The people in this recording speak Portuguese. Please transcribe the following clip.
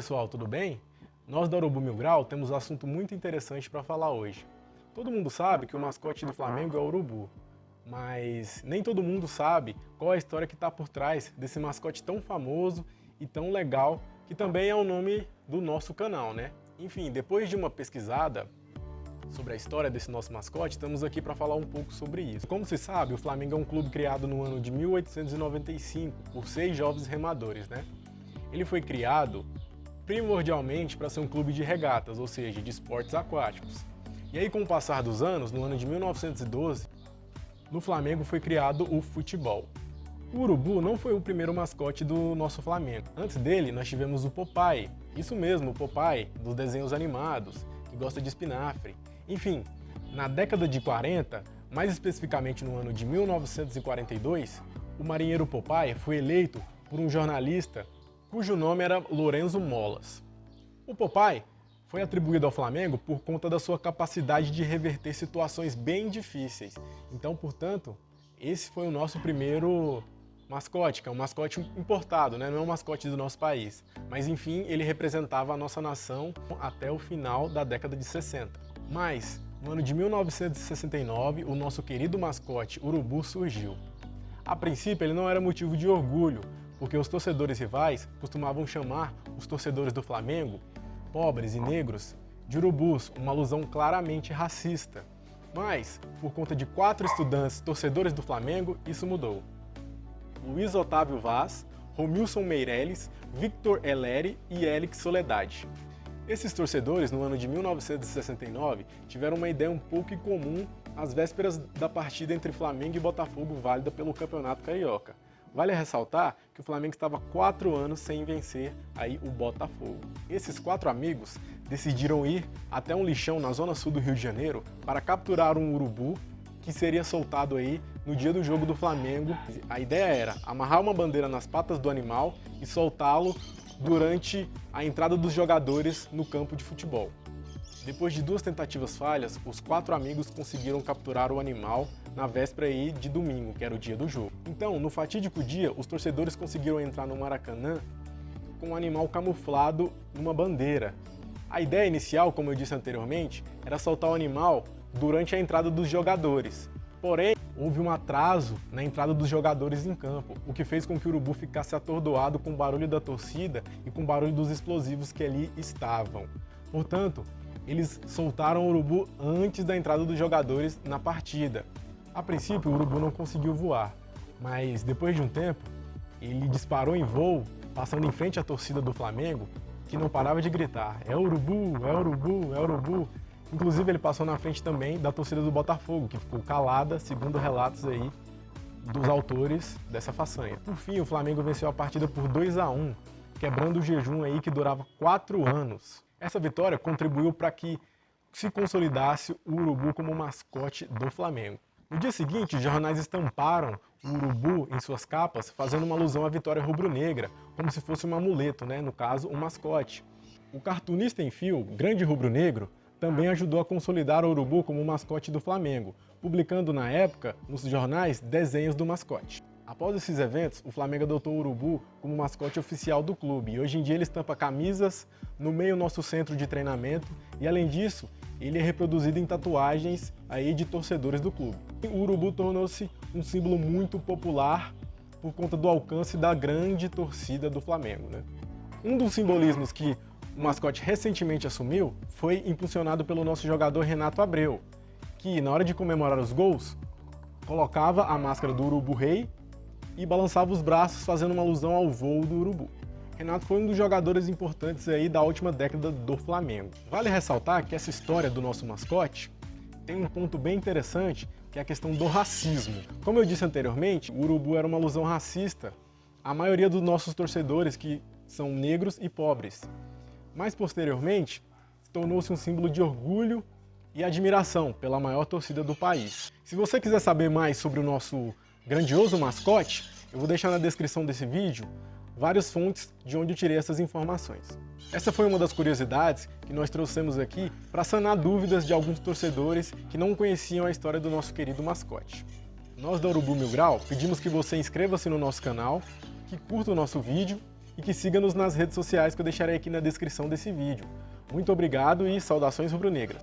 pessoal, tudo bem? Nós da Urubu Mil Grau temos um assunto muito interessante para falar hoje. Todo mundo sabe que o mascote do Flamengo é o urubu, mas nem todo mundo sabe qual é a história que está por trás desse mascote tão famoso e tão legal, que também é o nome do nosso canal, né? Enfim, depois de uma pesquisada sobre a história desse nosso mascote, estamos aqui para falar um pouco sobre isso. Como se sabe, o Flamengo é um clube criado no ano de 1895 por 6 jovens remadores, né? Ele foi criado primordialmente para ser um clube de regatas, ou seja, de esportes aquáticos. E aí, com o passar dos anos, no ano de 1912, no Flamengo foi criado o futebol. O urubu não foi o primeiro mascote do nosso Flamengo. Antes dele, nós tivemos o Popeye. Isso mesmo, o Popeye, dos desenhos animados, que gosta de espinafre. Enfim, na década de 40, mais especificamente no ano de 1942, o marinheiro Popeye foi eleito por um jornalista cujo nome era Lorenzo Molas. O Popeye foi atribuído ao Flamengo por conta da sua capacidade de reverter situações bem difíceis. Então, portanto, esse foi o nosso primeiro mascote, que é um mascote importado, né? Não é um mascote do nosso país. Mas, enfim, ele representava a nossa nação até o final da década de 60. Mas, no ano de 1969, o nosso querido mascote Urubu surgiu. A princípio, ele não era motivo de orgulho, porque os torcedores rivais costumavam chamar os torcedores do Flamengo, pobres e negros, de urubus, uma alusão claramente racista. Mas, por conta de 4 estudantes torcedores do Flamengo, isso mudou. Luiz Otávio Vaz, Romilson Meireles, Victor Elleri e Elix Soledade. Esses torcedores, no ano de 1969, tiveram uma ideia um pouco incomum às vésperas da partida entre Flamengo e Botafogo válida pelo Campeonato Carioca. Vale ressaltar que o Flamengo estava 4 anos sem vencer aí o Botafogo. Esses 4 amigos decidiram ir até um lixão na zona sul do Rio de Janeiro para capturar um urubu que seria soltado aí no dia do jogo do Flamengo. A ideia era amarrar uma bandeira nas patas do animal e soltá-lo durante a entrada dos jogadores no campo de futebol. Depois de 2 tentativas falhas, os 4 amigos conseguiram capturar o animal na véspera aí de domingo, que era o dia do jogo. Então, no fatídico dia, os torcedores conseguiram entrar no Maracanã com o animal camuflado numa bandeira. A ideia inicial, como eu disse anteriormente, era soltar o animal durante a entrada dos jogadores. Porém, houve um atraso na entrada dos jogadores em campo, o que fez com que o urubu ficasse atordoado com o barulho da torcida e com o barulho dos explosivos que ali estavam. Portanto, eles soltaram o urubu antes da entrada dos jogadores na partida. A princípio, o urubu não conseguiu voar, mas depois de um tempo, ele disparou em voo, passando em frente à torcida do Flamengo, que não parava de gritar: "É urubu, é urubu, é urubu". Inclusive, ele passou na frente também da torcida do Botafogo, que ficou calada, segundo relatos aí dos autores dessa façanha. Por fim, o Flamengo venceu a partida por 2-1, quebrando o jejum aí que durava 4 anos. Essa vitória contribuiu para que se consolidasse o urubu como mascote do Flamengo. No dia seguinte, os jornais estamparam o urubu em suas capas, fazendo uma alusão à vitória rubro-negra, como se fosse um amuleto, né? No caso, um mascote. O cartunista em fio, grande rubro-negro, também ajudou a consolidar o urubu como mascote do Flamengo, publicando na época, nos jornais, desenhos do mascote. Após esses eventos, o Flamengo adotou o urubu como mascote oficial do clube e hoje em dia ele estampa camisas no meio do nosso centro de treinamento e, além disso, ele é reproduzido em tatuagens aí de torcedores do clube. O urubu tornou-se um símbolo muito popular por conta do alcance da grande torcida do Flamengo, né? Um dos simbolismos que o mascote recentemente assumiu foi impulsionado pelo nosso jogador Renato Abreu, que na hora de comemorar os gols, colocava a máscara do urubu rei e balançava os braços fazendo uma alusão ao voo do urubu. Renato foi um dos jogadores importantes aí da última década do Flamengo. Vale ressaltar que essa história do nosso mascote tem um ponto bem interessante, que é a questão do racismo. Como eu disse anteriormente, o urubu era uma alusão racista à maioria dos nossos torcedores, que são negros e pobres. Mais posteriormente, tornou-se um símbolo de orgulho e admiração pela maior torcida do país. Se você quiser saber mais sobre o nosso grandioso mascote, eu vou deixar na descrição desse vídeo várias fontes de onde eu tirei essas informações. Essa foi uma das curiosidades que nós trouxemos aqui para sanar dúvidas de alguns torcedores que não conheciam a história do nosso querido mascote. Nós da Urubu Mil Grau pedimos que você inscreva-se no nosso canal, que curta o nosso vídeo e que siga-nos nas redes sociais que eu deixarei aqui na descrição desse vídeo. Muito obrigado e saudações rubro-negras!